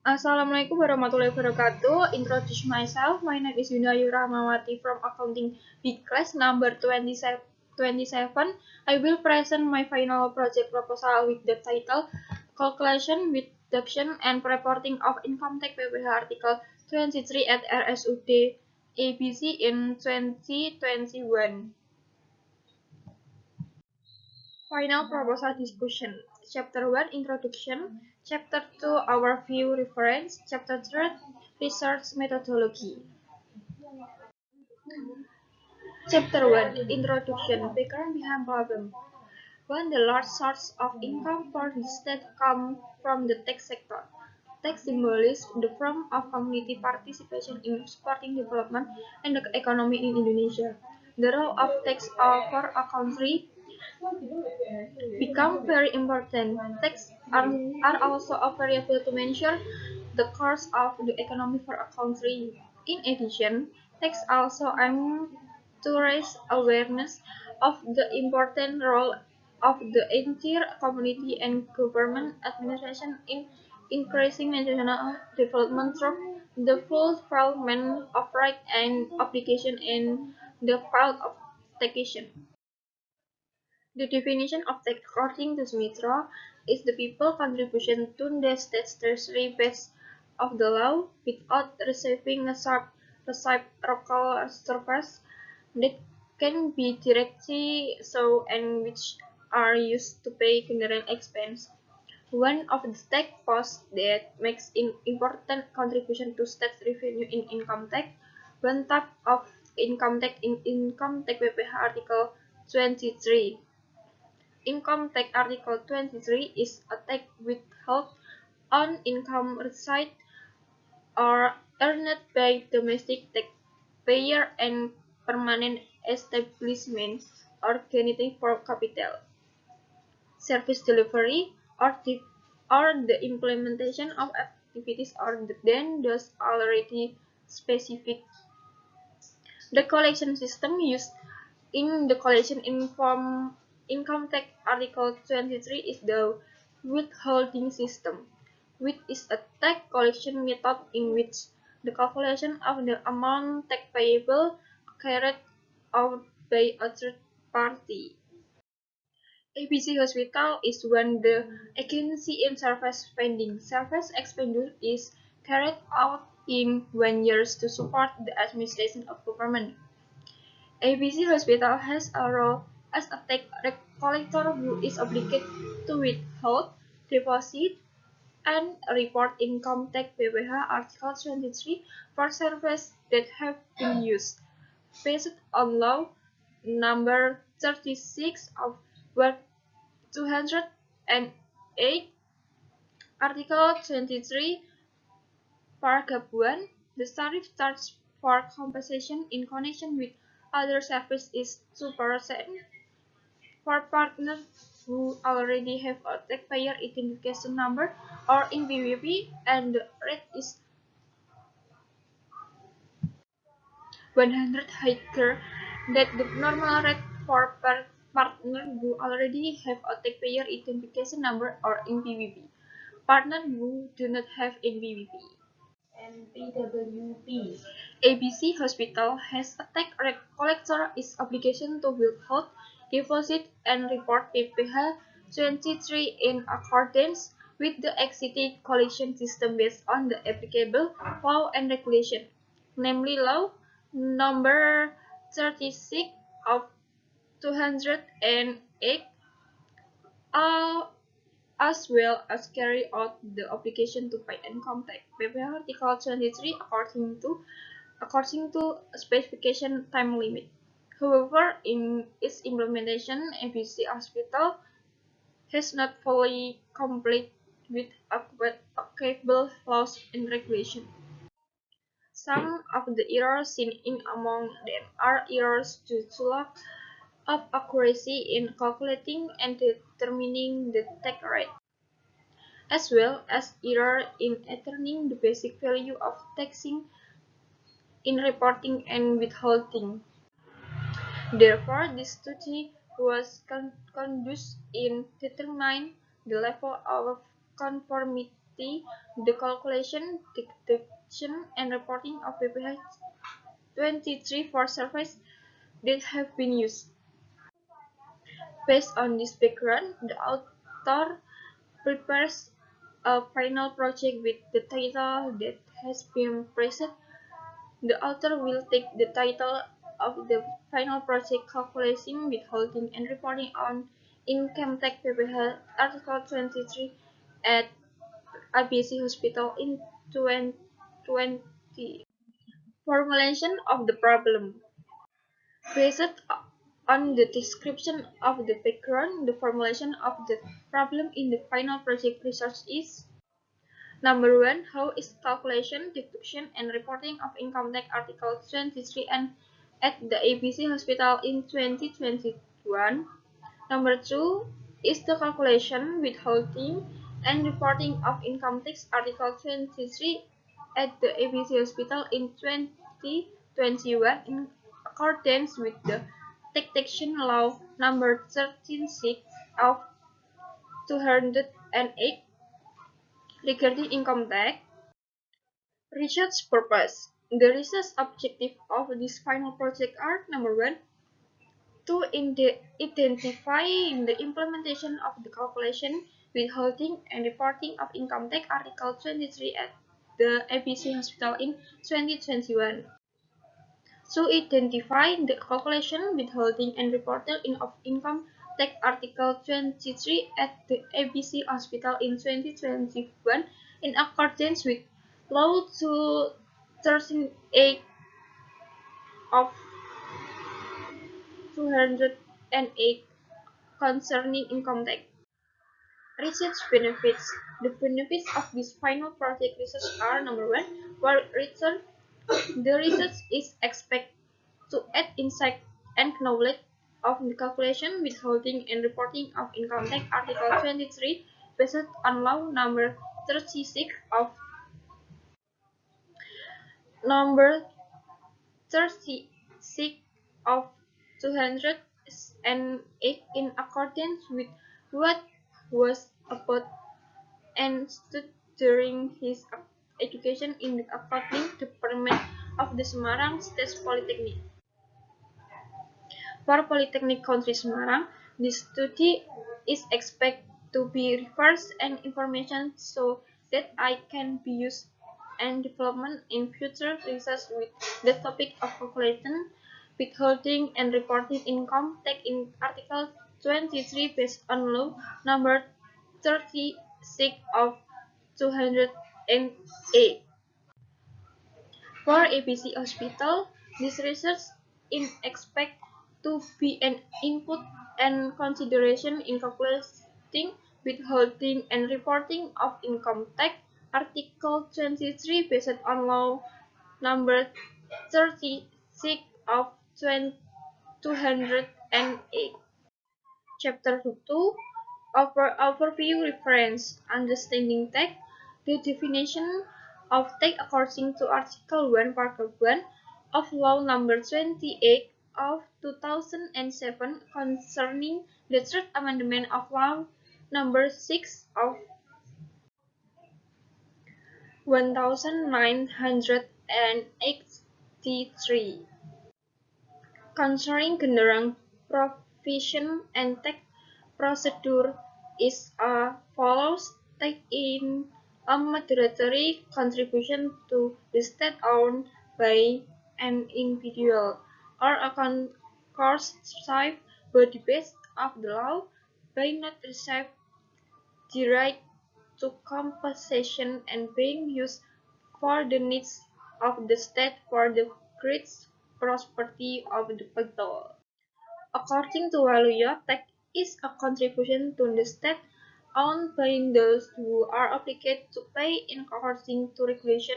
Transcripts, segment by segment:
Assalamualaikum warahmatullahi wabarakatuh. Introduce myself. My name is Wynne Ayu Rahmawati from Accounting Big Class number 27. I will present my final project proposal with the title Calculation with Deduction and Reporting of Income Tax PPh Article 23 at RSUD ABC in 2021. Final proposal discussion. Chapter 1 Introduction. Chapter 2 Overview Reference. Chapter 3 Research Methodology. Chapter 1 Introduction. Background behind problem. One, the large source of income for the state come from the tax sector. Tax symbolizes the form of community participation in supporting development and the economy in Indonesia. The role of tax for a country become very important. Taxes are also a variable to measure the course of the economy for a country. In addition, tax also aim to raise awareness of the important role of the entire community and government administration in increasing national development through the fulfillment of rights and obligations and the field of taxation. The definition of tax according to Smithra is the people's contribution to the state's treasury based of the law without receiving a reciprocal service that can be directly so and which are used to pay general expense. One of the tax posts that makes an important contribution to state revenue in income tax. One type of income tax in Income Tax PPh Article 23. Income Tax Article 23 is a tax withheld on income received or earned by domestic taxpayer and permanent establishment originating from capital, service delivery, or the implementation of activities other than those already specified. The collection system used in the collection income tax Article 23 is the withholding system, which is a tax collection method in which the calculation of the amount tax payable carried out by a third party. ABC Hospital is when the agency in service spending. Service expenditure is carried out in 1 year to support the administration of government. ABC Hospital has a role as a tax collector who is obligated to withhold, deposit, and report income tax PPh Article 23 for services that have been used, based on Law Number 36 of 208, Article 23, Paragraph 1. The tariff charged for compensation in connection with other service is 2%. For partners who already have a taxpayer identification number or in PPP, and the rate is 100 higher than the normal rate for partners who already have a taxpayer identification number or in PPP. Partners who do not have in PPP. NPWP. ABC Hospital has a tax collector is obligation to withhold, deposit, and report PPh 23 in accordance with the existing collection system based on the applicable law and regulation, namely Law Number 36 of 208, as well as carry out the obligation to pay income tax. PPh Article 23 according to specification time limit. However, in its implementation, ABC Hospital has not fully complied with applicable laws and regulations. Some of the errors seen in among them are errors due to lack of accuracy in calculating and determining the tax rate, as well as error in determining the basic value of taxing in reporting and withholding. Therefore, this study was conducted in determining the level of conformity 20, the calculation, deduction, and reporting of PPh 23 for surveys that have been used. Based on this background, the author prepares a final project with the title that has been preset. The author will take the title of the final project calculating, withholding, and reporting on income tax PPh Article 23 at ABC Hospital in 2020. Formulation of the problem. Based on the description of the background, the formulation of the problem in the final project research is: Number 1. How is calculation, deduction, and reporting of income tax Article 23 and at the ABC Hospital in 2021? Number 2. Is the calculation, withholding, and reporting of income tax Article 23 at the ABC Hospital in 2021 in accordance with the Taxation Law number 136 of 2008 regarding income tax? Research purpose. The research objective of this final project are: Number 1. To identify the implementation of the calculation, withholding, and reporting of income tax Article 23 at the ABC Hospital in 2021. To identify the calculation, withholding, and reporting of income tax Article 23 at the ABC Hospital in 2021 in accordance with Law 238 of 208 concerning income tax. Research benefits. The benefits of this final project research are: Number 1. For research, the research is expected to add insight and knowledge of the calculation, withholding, and reporting of income tax Article 23 based on Law number 36 of number 36 of 208 in accordance with what was about and stood during his education in the accounting department of the Semarang State Politeknik. For Politeknik Country Semarang, this study is expected to be referred and information so that I can be used and development in future research with the topic of calculation, withholding, and reporting income tax in Article 23 based on Law number 36 of 208. For ABC Hospital, this research is expected to be an input and consideration in calculating, withholding, and reporting of income tax Article 23 based on Law number 36 of 208. Chapter 2. Overview Reference Understanding Tax. The definition of tax according to Article 1, Paragraph 1 of Law number 28 of 2007 concerning the third amendment of Law number 6 of 1983 concerning general provision and tax procedure is as follows. Take in a mandatory contribution to the state owned by an individual or a coercive body based of the law by not receive the right to compensation and being used for the needs of the state for the great prosperity of the people. According to Waluya, tax is a contribution to the state owned by those who are obligated to pay in according to regulation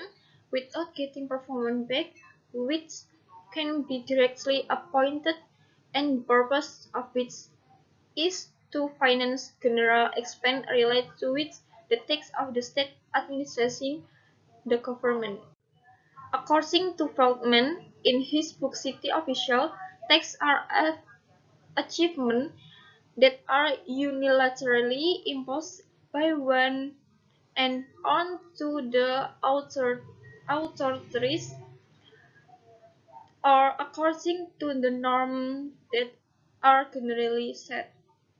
without getting performance back, which can be directly appointed, and the purpose of which is to finance general expense related to which the tax of the state administering the government. According to Feldman, in his book City Official, taxes are achievements that are unilaterally imposed by one and on to the authorities or according to the norm that are generally set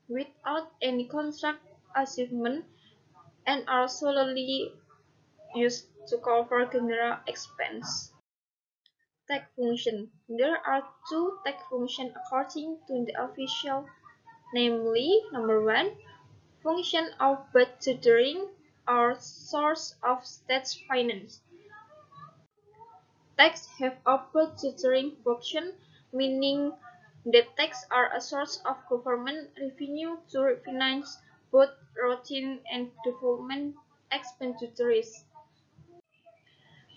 without any contract achievement and are solely used to cover general expense. Tax function. There are two tax functions according to the official, namely, number one, function of budgeting or source of state finance. Taxes have a budgetary function, meaning that taxes are a source of government revenue to finance both routine and development expenditures.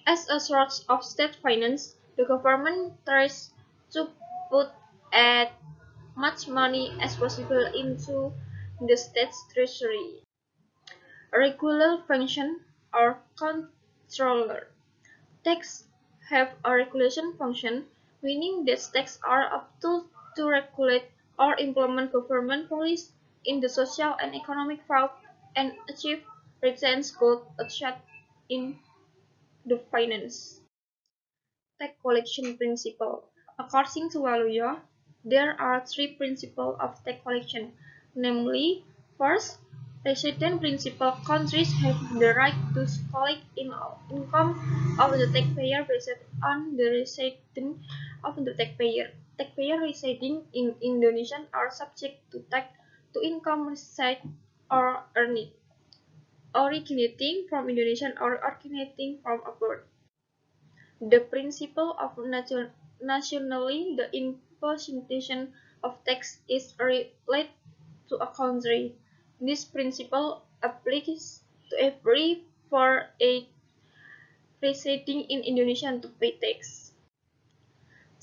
As a source of state finance, the government tries to put as much money as possible into the state's treasury. A regular function or controller. Taxes have a regulation function, meaning that taxes are up to regulate or implement government policies in the social and economic field and achieve retains goals set in the finance. Tax collection principle. According to Waluyo, there are three principles of tax collection, namely, first, resident principal countries have the right to collect income of the taxpayer based on the residence of the taxpayer. Taxpayers residing in Indonesia are subject to tax to income received or earned, originating from Indonesia or originating from abroad. The principle of nationally the imposition of tax is related to a country. This principle applies to every foreign residing in Indonesia to pay tax.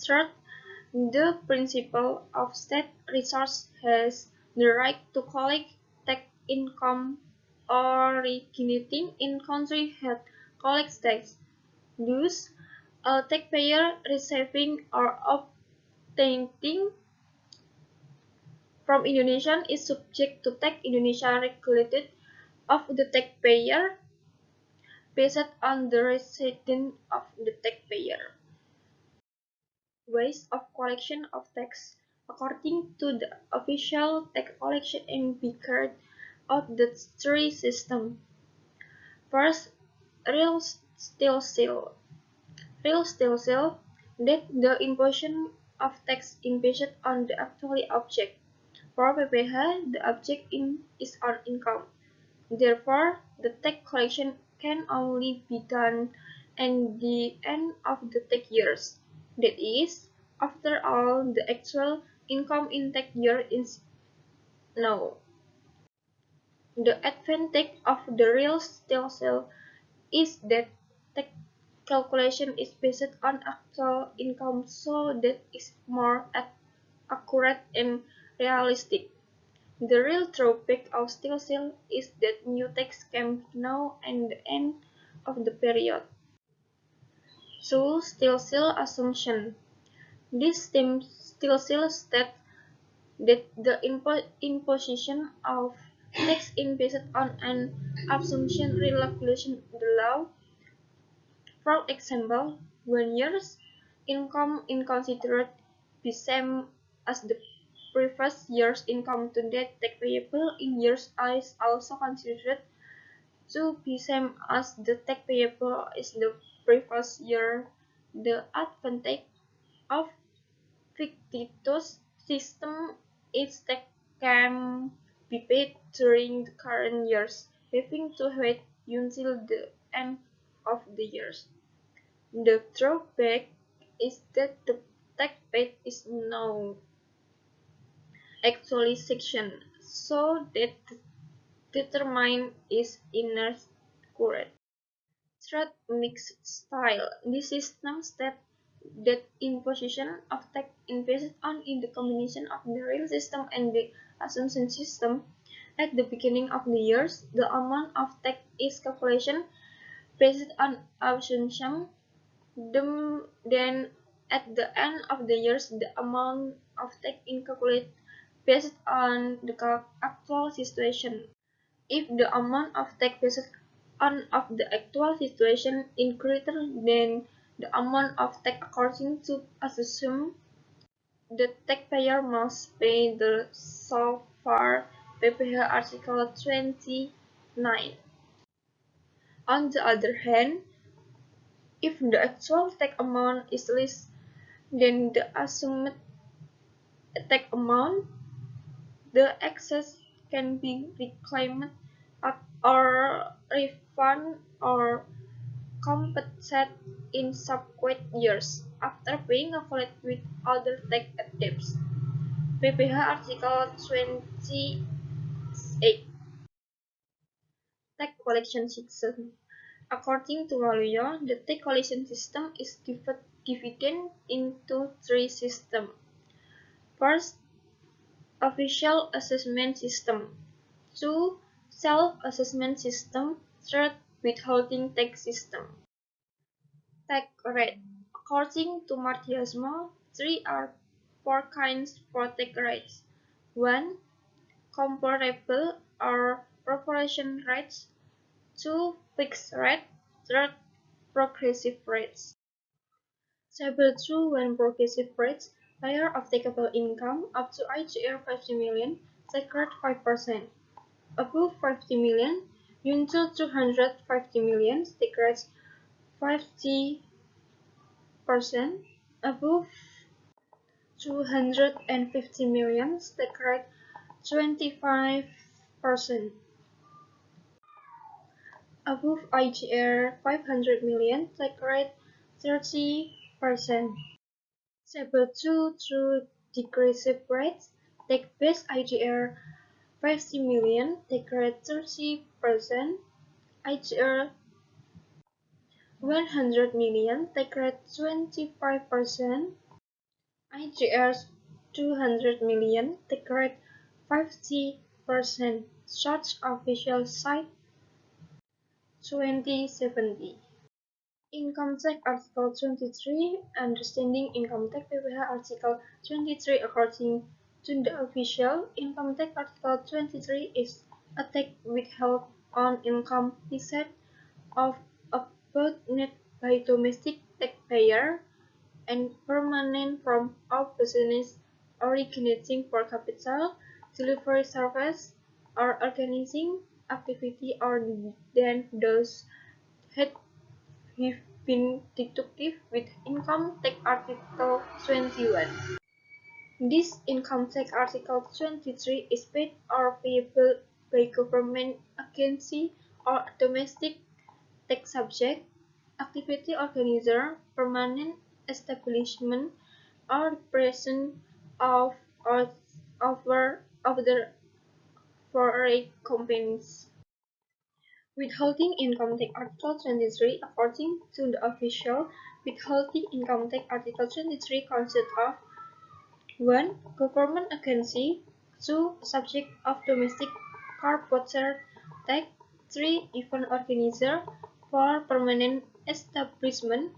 Third, the principle of state resource has the right to collect tax income originating in country that collects tax. Thus, a taxpayer receiving or obtaining from Indonesia is subject to tax Indonesia regulated of the taxpayer based on the residence of the taxpayer. Ways of collection of tax. According to the official tax collection and carried out the three systems. First, real steel sale. Real steel sale that the imposition of tax is based on the actual object. For PPh, the object is on income. Therefore, the tax collection can only be done at the end of the tax years. That is, after all the actual income in tax year is known. The advantage of the real steel sale is that tax calculation is based on actual income, so that is more accurate and realistic. The real drawback of steel sale is that new tax came now and the end of the period. So, steel sale assumption. This steel sale states that the imposition of tax is based on an assumption regulation the law. For example, when year's income is considered the same as the previous year's income, to that tax payable in years is also considered to be same as the tax payable is the previous year. The advantage of fictitious system is tax can be paid during the current years, having to wait until the end of the years. The drawback is that the tax paid is now actually section, so that determine is inaccurate. Third, mixed style. This system states that imposition of tax is based on in the combination of the real system and the assumption system. At the beginning of the years, the amount of tax is calculation based on assumption. Then at the end of the years, the amount of tax is calculated based on the actual situation. If the amount of tax based on of the actual situation is greater than the amount of tax according to assumption, the taxpayer must pay the so far PPh Article 29. On the other hand, if the actual tax amount is less than the assumed tax amount, the excess can be reclaimed or refunded or compensated in subsequent years after being avoided with other tax debts. PPh Article 28. Tax collection system. According to law, the tax collection system is divided into three systems. First, official assessment system. 2. Self-assessment system. 3. Withholding tax system. Tax rate. According to Martiasmo, three are four kinds for tax rates. 1. Comparable or proportion rates. 2. Fixed rate. 3. Progressive rates. Stable true when progressive rates, layer of taxable income up to IGR 50 million, sacred 5%. Above 50 million, until 250 million, sacred 50%. Above 250 million, sacred 25%. Above IGR 500 million, sacred 30%. Stable 2 through decreasive rates, take base IGR 50 million, take rate 30%, IGR 100 million, take rate 25%, IGR 200 million, take rate 50%. Such official site 2070. Income Tax Article 23. Understanding Income Tax PPh Article 23. According to the official, Income Tax Article 23 is a tax withheld on income received of about net by domestic taxpayer and permanent from all business originating for capital, delivery service, or organizing activity other than those had have been deducted with Income Tax Article 21. This Income Tax Article 23 is paid or payable by government agency or domestic tax subject, activity organizer, permanent establishment, or person of or of the foreign companies. Withholding Income Tax Article 23. According to the official, withholding income tax Article 23 consists of 1. Government agency. 2. Subject of domestic corporate tax. 3. Event organizer. 4. Permanent establishment.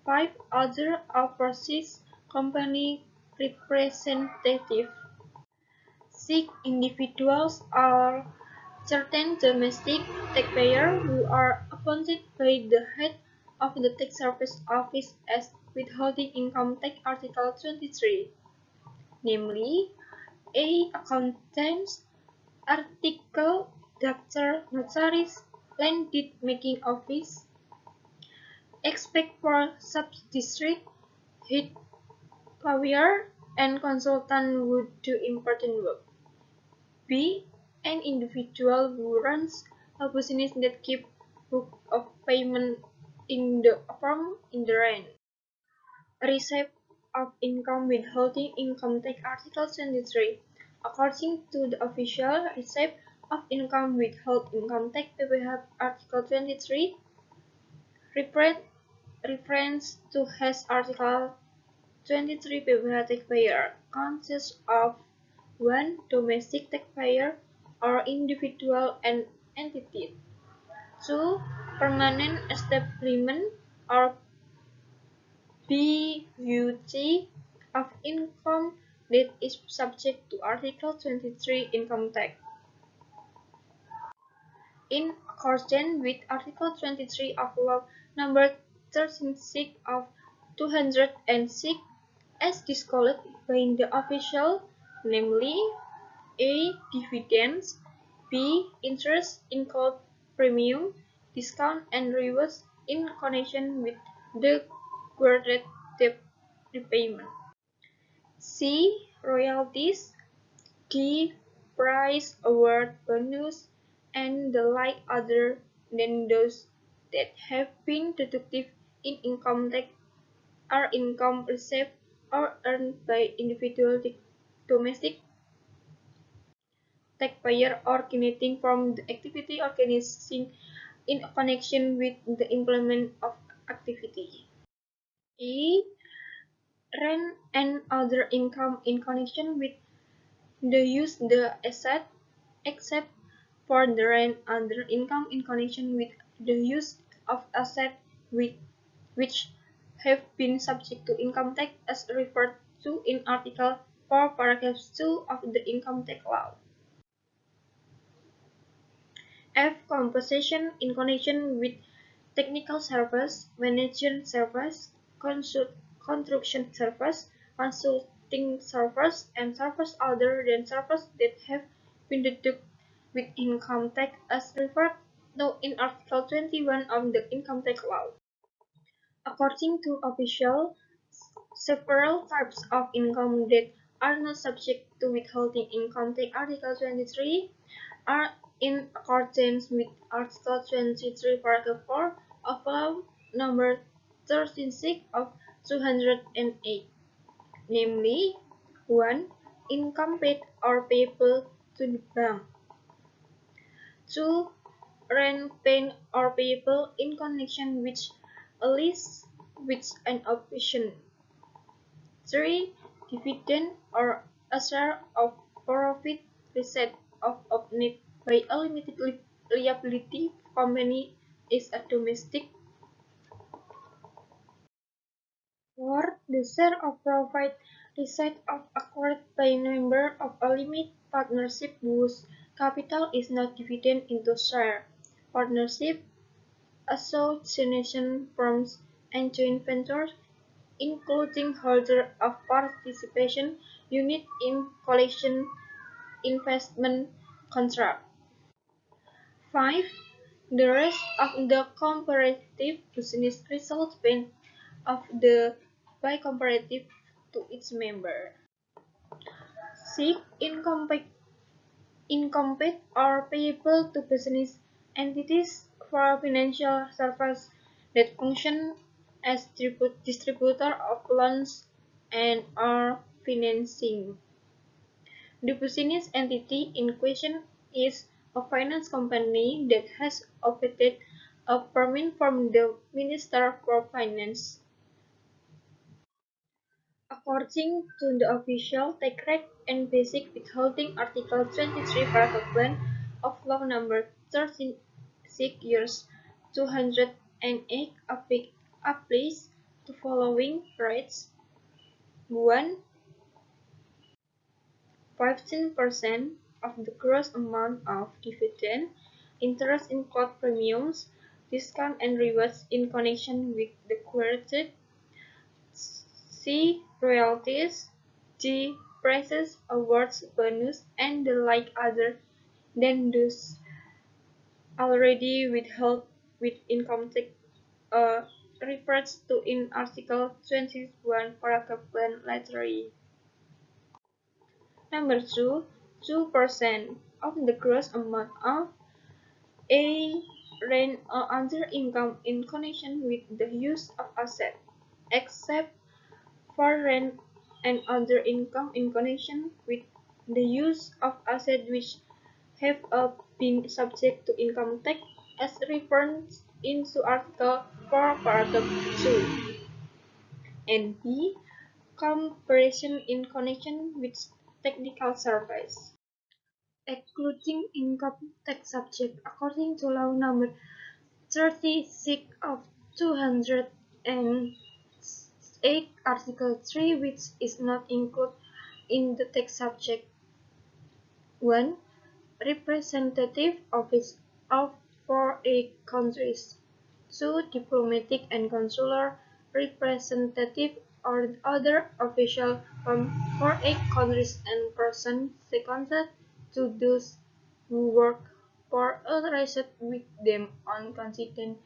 5. Other overseas company representative. 6. Individuals or certain domestic taxpayers who are appointed by the head of the Tax Service Office as withholding income tax Article 23, namely A. Accountants, article, doctor, notaries, land deed making office, expert sub-district, head lawyer, and consultant who do important work. B. An individual who runs a business that keeps book of payment in the form in the rent. Receipt of income withholding income tax Article 23. According to the official, receipt of income withheld income tax PPh Article 23 reference to has Article 23 PPh taxpayer consists of 1. Domestic taxpayer or individual and entity. 2. Permanent establishment or BUT of income that is subject to Article 23 income tax. In accordance with Article 23 of Law Number 13/6 of 206 as disclosed by the official, namely A. Dividends, B. Interest, income, premium, discount, and rewards in connection with the granted debt repayment. C. Royalties, D. Prize, award, bonus, and the like other than those that have been deducted in income tax are income received or earned by individual domestic taxpayer originating from the activity organizing in connection with the employment of activity. E. Rent and other income in connection with the use the asset, except for the rent and other income in connection with the use of asset which have been subject to income tax as referred to in Article 4, Paragraph 2 of the Income Tax Law. F. Compensation in connection with technical service, management service, construction service, consulting service, and service other than service that have been deducted with income tax as referred to in Article 21 of the Income Tax Law. According to official, several types of income that are not subject to withholding income tax Article 23 are in accordance with Article 23, Paragraph 4 of Law Number 13/6 of 208, namely 1. Income paid or payable to the bank. 2. Rent paid or payable in connection with a lease with an option. 3. Dividend or a share of profit received of net by a limited liability company is a domestic. 4. The share of profit received acquired by a member of a limited partnership whose capital is not divided into share, partnership, association, firms, and joint ventures, including holder of participation unit in collection investment contract. 5. The rest of the comparative business results by comparative to its member. 6. Income paid or payable to business entities for financial services that function as distributor of loans and or financing. The business entity in question is a finance company that has obtained a permit from the Minister for Finance. According to the official tax rate and basic withholding Article 23, Paragraph 1 of Law Number 13/6 years 208 applies to following rates: 1. 15% of the gross amount of dividend, interest income premiums, discount and rewards in connection with the granted. C. Royalties. D. Prizes, awards, bonus, and the like other than those already withheld with income tax referred to in Article 21, Paragraph 1, letter E. Number 2. 2% of the gross amount of A. Rent or other income in connection with the use of asset, except for rent and other income in connection with the use of assets which have been subject to income tax as referenced into Article 4, Paragraph 2. And B. Comparison in connection with technical service, excluding income tax subject according to Law Number 36 of 208, Article 3, which is not included in the tax subject. 1. Representative office of for a countries. 2. Diplomatic and consular representative or other official for a countries and person seconded to those who work for authorized with them on condition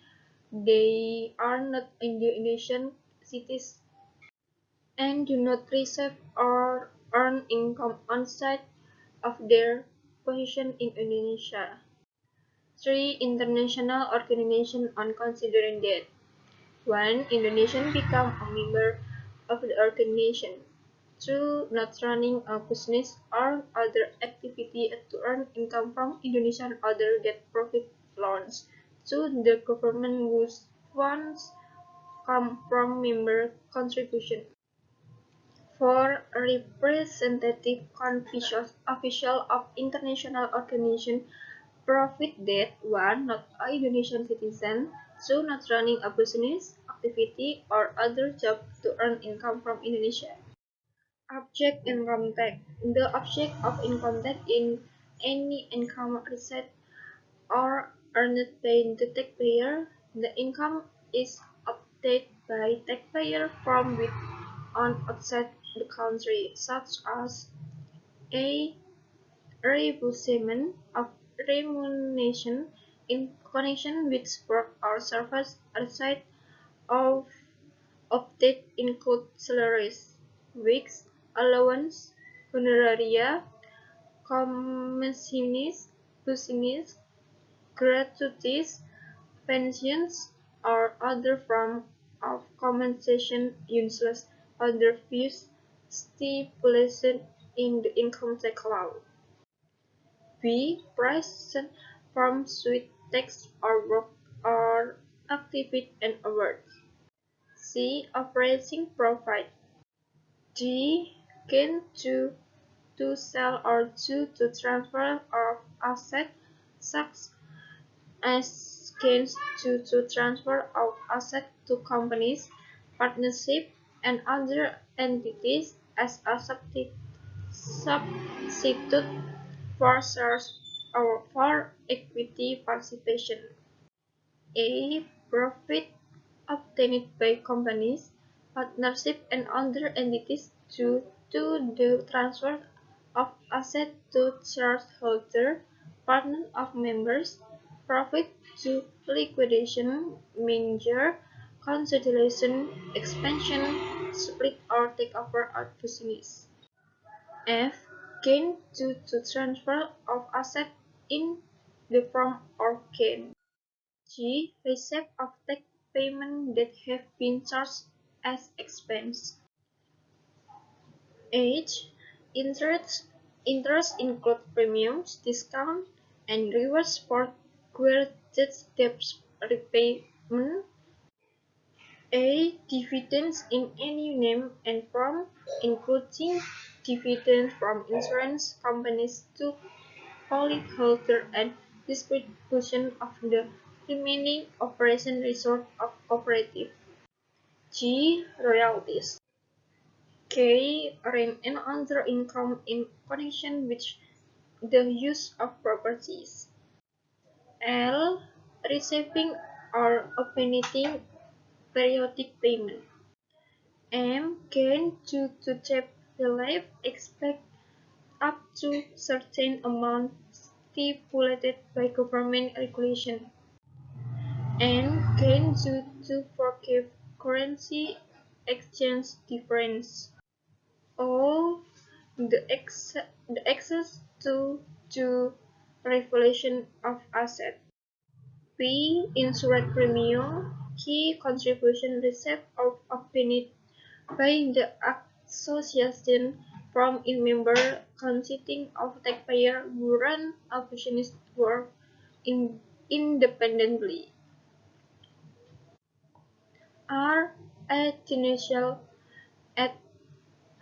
they are not Indonesian citizens and do not receive or earn income outside of their position in Indonesia. 3. International organization on considering that 1. Indonesian become a member of the organization. 2. Not running a business or other activity to earn income from Indonesian other than profit loans. 2. The government whose funds come from member contribution. 4. Representative official of international organization profit that 1. Not a Indonesian citizen, 2. Not running a business, activity, or other job to earn income from Indonesia. Object income tax. The object of income tax in any income received or earned by the taxpayer. The income is obtained by taxpayer from within outside the country, such as a reimbursement of remuneration in connection with work or service outside of obtained include salaries, wages, allowance, honoraria, commissions, business, gratuities, pensions, or other form of compensation useless other fees stipulated in the income tax law. B. Price from sweet tax or work or activity and awards. C. Operating profit. D. Gain to sell or to transfer of asset such as gains to transfer of asset to companies, partnership, and other entities as a substitute for shares or for equity participation. A. Profit obtained by companies, partnership, and other entities to the transfer of assets to shareholder, partner of members, profit to liquidation, merger, consolidation, expansion, split or takeover of business. F. Gain to transfer of assets in the form of gain. G. Receipt of tax payment that have been charged as expense. H. Interest include premiums, discount, and rewards for granted debt repayment. A. Dividends in any name and form, including dividends from insurance companies to policyholder and distribution of the remaining operation result of cooperative. G. Royalties. K. Rent and other income in connection with the use of properties. L. Receiving or obtaining periodic payment. M. Gain to cheap relief expect up to certain amount stipulated by government regulation. And gain to forgive currency exchange difference. O. The access to revaluation of asset. P. Insurance premium. Key contribution received or obtained by the association from its member consisting of taxpayer who run a business work independently. R. Financial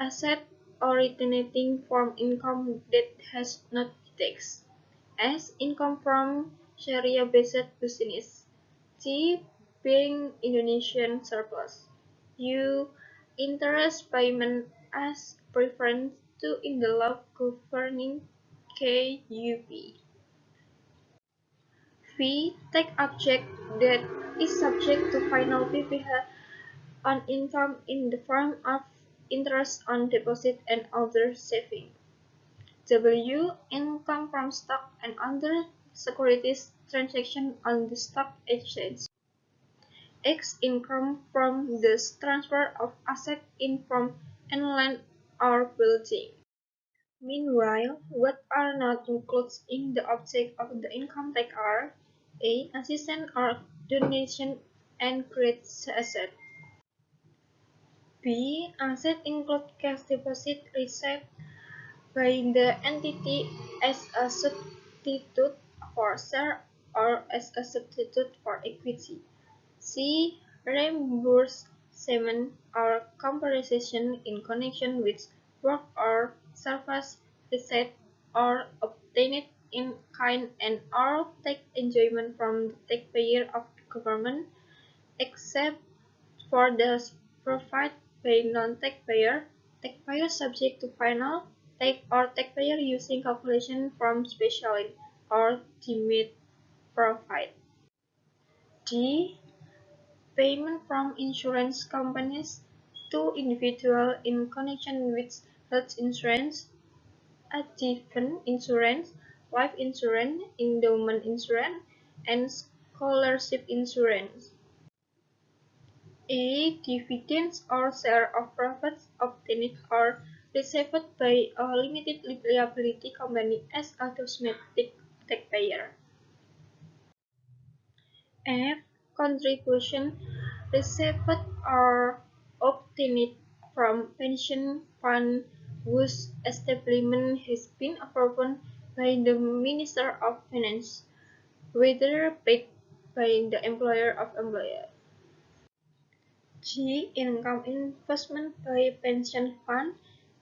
asset originating from income that has not tax. S. Income from Sharia-based business. T. Being Indonesian surplus. U. Interest payment as preference to in the law governing KUP. P. Tax object that is subject to final PPh on income in the form of interest on deposit and other saving. W. Income from stock and other securities transaction on the stock exchange. X. Income from the transfer of asset in from and land or building. Meanwhile, what are not included in the object of the income tax are A. Assistance or donation and create asset. B. Asset include cash deposit received by the entity as a substitute for share or as a substitute for equity. C. Reimbursement or compensation in connection with work or service received or obtained in kind and or tax enjoyment from the taxpayer of the government, except for those provided by non-taxpayer, taxpayer subject to final tax or taxpayer using calculation from specially or deemed profit. D. Payment from insurance companies to individuals in connection with health insurance, accident insurance, life insurance, endowment insurance, and scholarship insurance. A. Dividends or share of profits obtained or received by a limited liability company as a domestic taxpayer. F. Contribution received or obtained from pension fund whose establishment has been approved by the Minister of Finance, whether paid by the employer or employer. G. Income investment by pension fund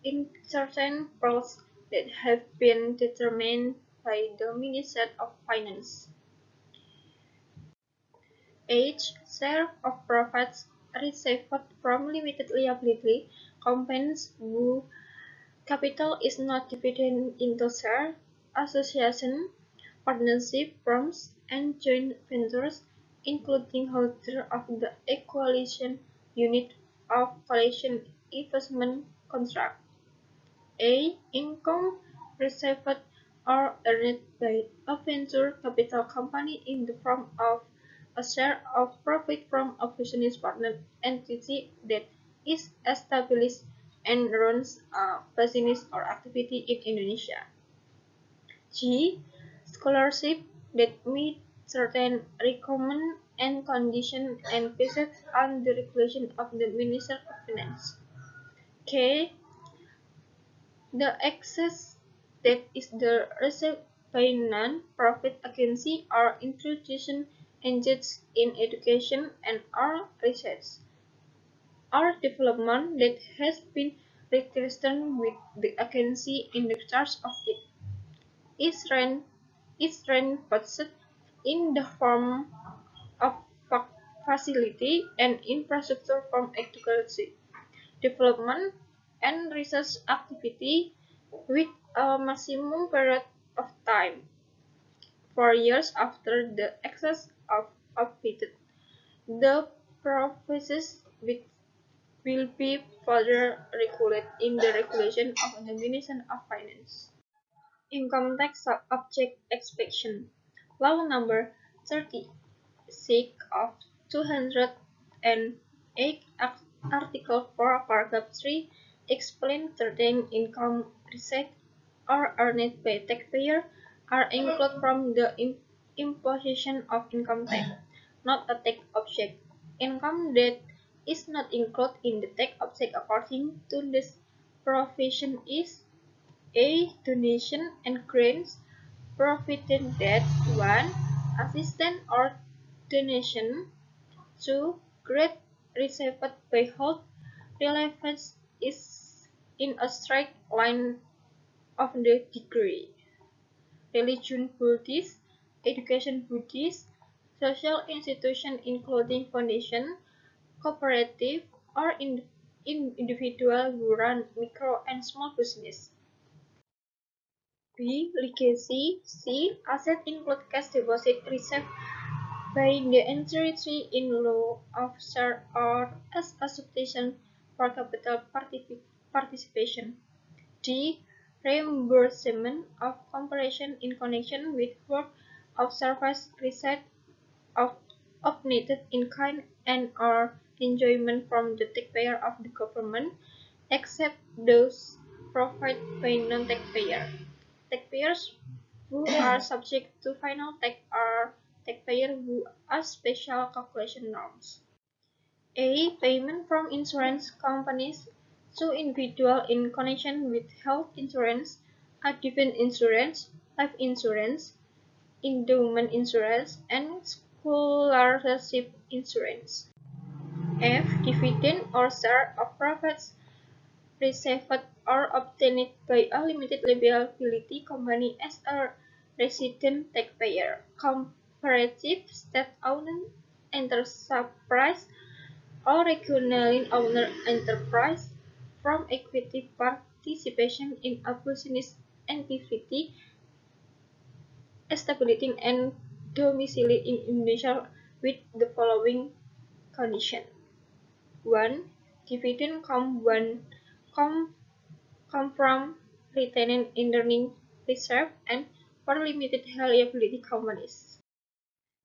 in certain pools that have been determined by the Minister of Finance. H. Share of profits received from limited liability companies whose capital is not divided into share, association, partnership, firms, and joint ventures, including holders of the equalization unit of collection investment contract. A. Income received or earned by a venture capital company in the form of a share of profit from a business partner entity that is established and runs a business or activity in Indonesia. G. Scholarship that meet certain requirements and conditions and based on the regulation of the Minister of Finance. K. The excess that is the received by non-profit agency or institution engaged in education and or research or development that has been registered with the agency in the charge of it. Is reinvested in the form of facility and infrastructure from education, development, and research activity with a maximum period of time, 4 years after the excess of outfitted. The process will be further regulated in the regulation of the Ministry of Finance. Income tax object exception. Law number 36 of 208 Article 4 paragraph 3 explain certain income received or earned by taxpayer are included from the imposition of income tax, not a tax object. Income that is not included in the tax object according to this provision is A. Donation and grants provided that 1. Assistance or donation. 2. Grant received by hold relevance is in a straight line of the degree. Religion Buddhist, education Buddhist, social institution including foundation, cooperative, or individual who run micro and small business. B. Legacy. C. Asset include cash deposit received by the entity in lieu of share or as a substitution for capital participation. D. Reimbursement of compensation in connection with work of service received of needed in kind and or enjoyment from the taxpayer of the government, except those provided by non-taxpayer. Taxpayers who are subject to final tax are taxpayers who have special calculation norms. A. Payment from insurance companies to individuals in connection with health insurance, accident insurance, life insurance, endowment insurance, and scholarship insurance. F. Dividend or share of profits received or obtained by a limited liability company as a resident taxpayer, cooperative, state-owned enterprise, or regionally owned enterprise from equity participation in a business entity establishing and domiciled in Indonesia with the following condition. 1. Dividend come from retained earnings reserve and for limited liability companies.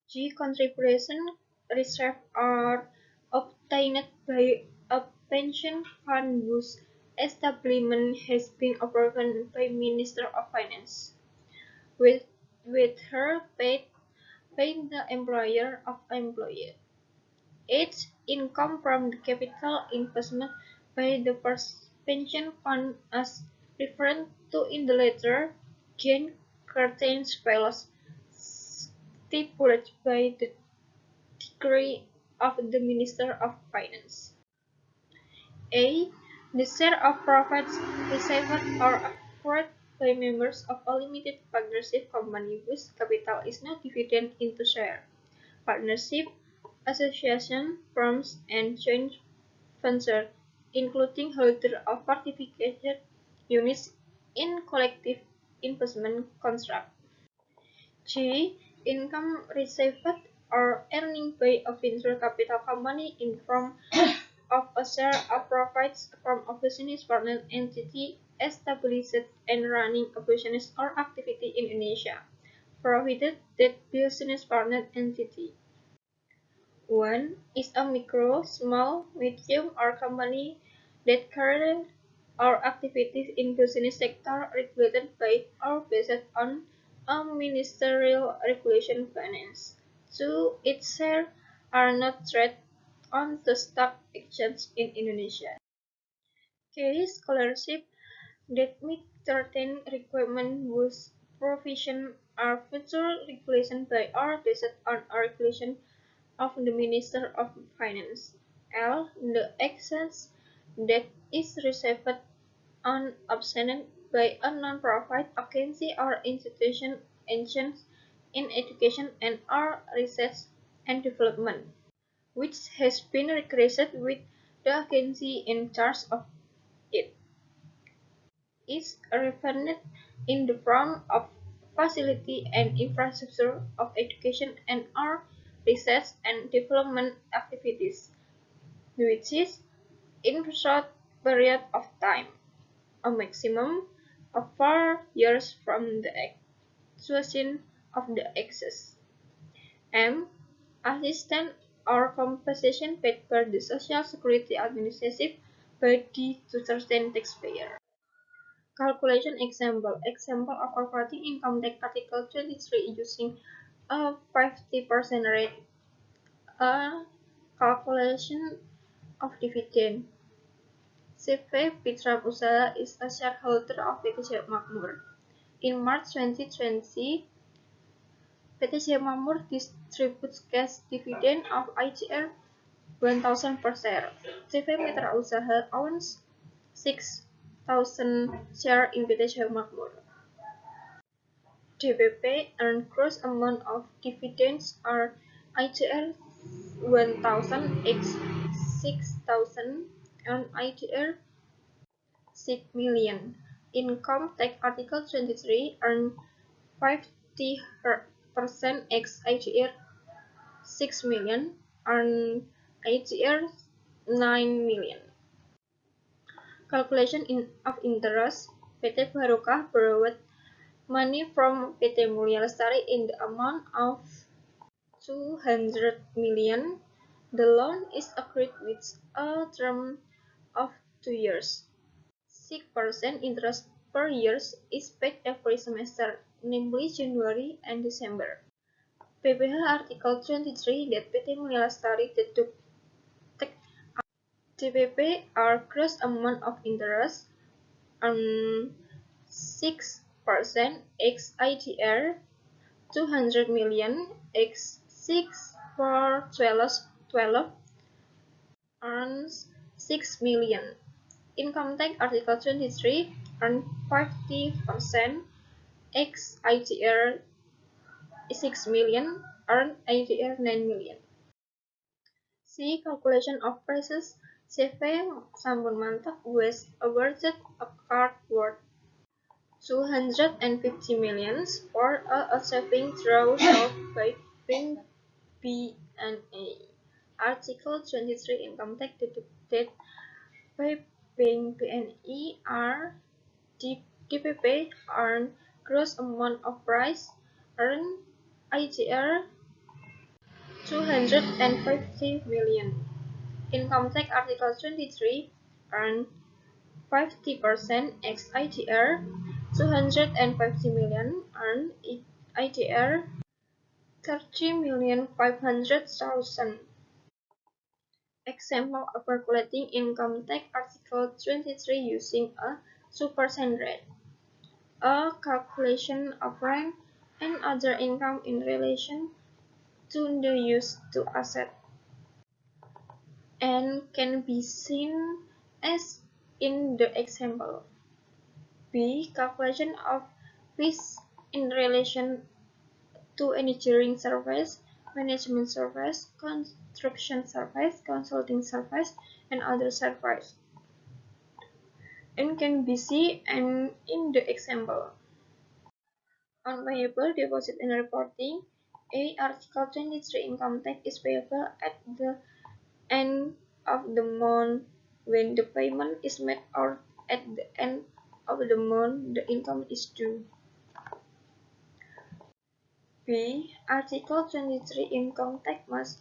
G. Contribution reserve are obtained by a pension fund whose establishment has been approved by Minister of Finance, with her paid by the employer of employee. 8. Income from the capital investment by the pension fund as referred to in the letter gain contains values stipulated by the decree of the Minister of Finance. A. The share of profits received or acquired by members of a limited partnership company whose capital is not divided into share. Partnership, association, firms, and joint ventures, including holders of participated units in collective investment contract. G. Income received or earnings by a venture capital company in form of a share of profits from a business partner entity established and running a business or activity in Indonesia, provided that business partner entity 1. Is a micro, small, medium, or company that carries or activities in business sector regulated by or based on a ministerial regulation finance. 2. Its shares are not traded on the stock exchange in Indonesia. K. Scholarship that meet certain requirements whose provision are future regulation by or based on a regulation of the Minister of Finance. L. The excess that is received on obtained by a non-profit agency or institution engaged in education and or research and development, which has been recreated with the agency in charge of it, is refunded in the form of facility and infrastructure of education and or research and development activities, which is in a short period of time, a maximum of 4 years from the exhaustion of the excess. M. Assistance or compensation paid by the Social Security Administrative body to certain taxpayer. Calculation example. Example of operating income tax Article 23 using a 50% rate. A calculation of dividend. CV Bentuk Usaha is a shareholder of PPh Makmur. In March 2020, PPh Makmur distributes cash dividend of IGR 1,000 per share. CV Mitra Usaha owns 6,000 shares in PPh Makmur. DPP earned gross amount of dividends are IGR 1,000 x 6,000 and IGR 6 million. Income tax Article 23 earn 50% ex ITR 6 million, earn ITR 9 million. Calculation of interest. PT Barokah borrowed money from PT Mulia Lestari in the amount of 200 million. The loan is agreed with a term of 2 years. 6% interest per year is paid every semester, namely January and December. PPh Article 23 that PT Mulia Lestari deduct DPP are gross amount of interest on 6% ex ITR 200 million x 6 for 12 earns 6 million. Income tax Article 23 earn 50% ex ITR 6 million, earn ITR 9 million. See calculation of prices. CV sampun mantap was awarded a card worth 250 million for a saving draw solved by Bank B&A. Article 23 income tax deducted by Bank B&A are DPP earn gross amount of price earn ITR 250 million. Income tax Article 23 earn 50% ex ITR 250 million, earn ITR 30,500,000. Example of calculating income tax Article 23 using a 2% rate. A calculation of rent and other income in relation to the use to asset and can be seen as in the example. B. Calculation of fees in relation to engineering service, management service, construction service, consulting service, and other service, and can be seen in the example. On payable deposit and reporting, A. Article 23 income tax is payable at the end of the month when the payment is made, or at the end of the month the income is due. B. Article 23 income tax must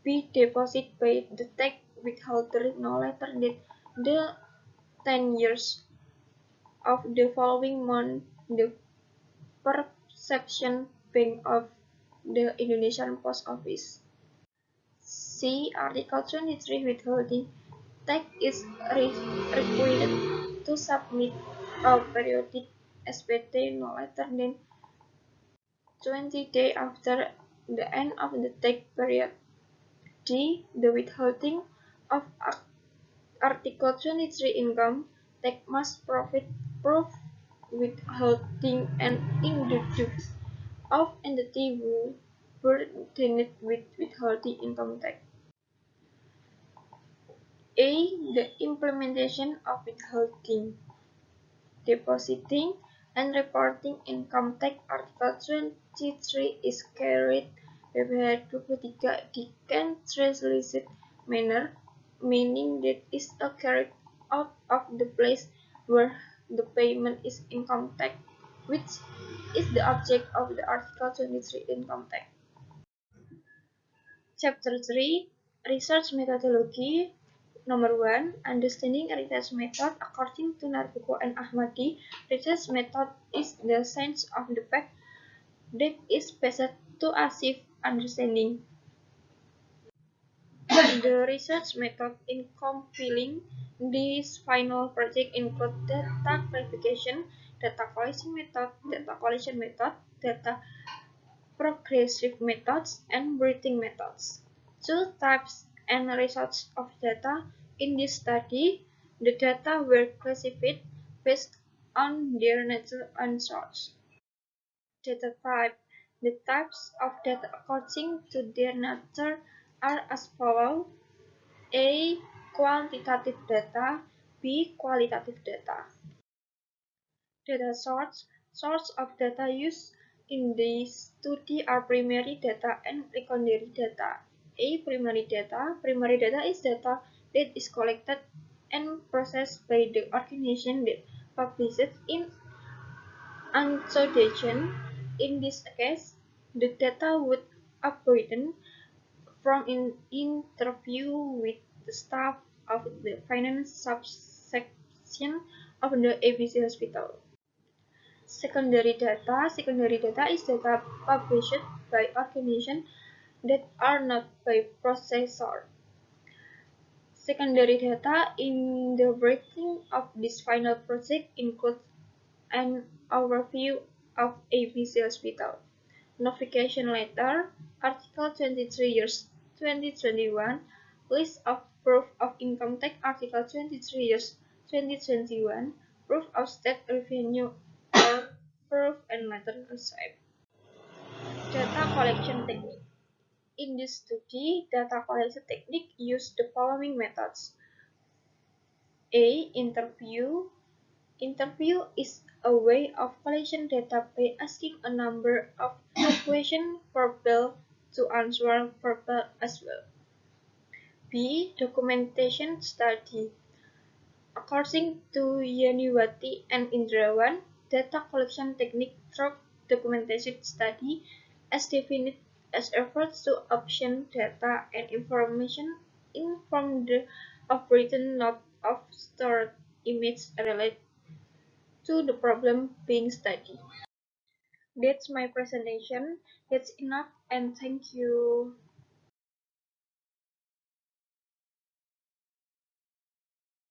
be deposited by the tax withholder no later than the 10 years of the following month. The Perception Bank of the Indonesian Post Office. C. Article 23 withholding tax is required to submit a periodic SPT no later than 20 days after the end of the tax period. D. The withholding of Article 23 income tax must prove withholding and introduce of entity who burdened with withholding income tax. A. The implementation of withholding, depositing, and reporting income tax Article 23 is carried PPh 23 decentralized manner, meaning that is a carried out of the place where the payment is income tax, which is the object of the Article 23 income tax. Chapter 3 Research Methodology. Number 1. Understanding research method. According to Narbuko and Ahmadi, research method is the science of the fact that is based to achieve understanding. The research method in compiling this final project include data classification, data collection method, data progressive methods, and breeding methods. Two types and results of data. In this study, the data were classified based on their nature and source. Data type. The types of data according to their nature are as follows. A. Quantitative data. B. Qualitative data. Data source. Source of data used in this study are primary data and secondary data. A. Primary data. Primary data is data that is collected and processed by the organization that publishes in annotation. In this case, the data would obtain from an interview with the staff of the finance subsection of the ABC hospital. Secondary data. Secondary data is data published by organizations that are not by processor. Secondary data in the briefing of this final project includes an overview of ABC Hospital, notification letter, Article 23 years 2021, list of proof of income tax, Article 23 years 2021, proof of state revenue or proof and letter received. Data collection technique. In this study, data collection technique used the following methods. A. Interview. Interview is a way of collecting data by asking a number of questions verbal to answer verbal as well. B. Documentation study. According to Rahmawati and Indrawan, data collection technique through documentation study as defined as efforts to obtain data and information in from the of written not of stored image related to the problem being studied. That's my presentation. That's enough and thank you.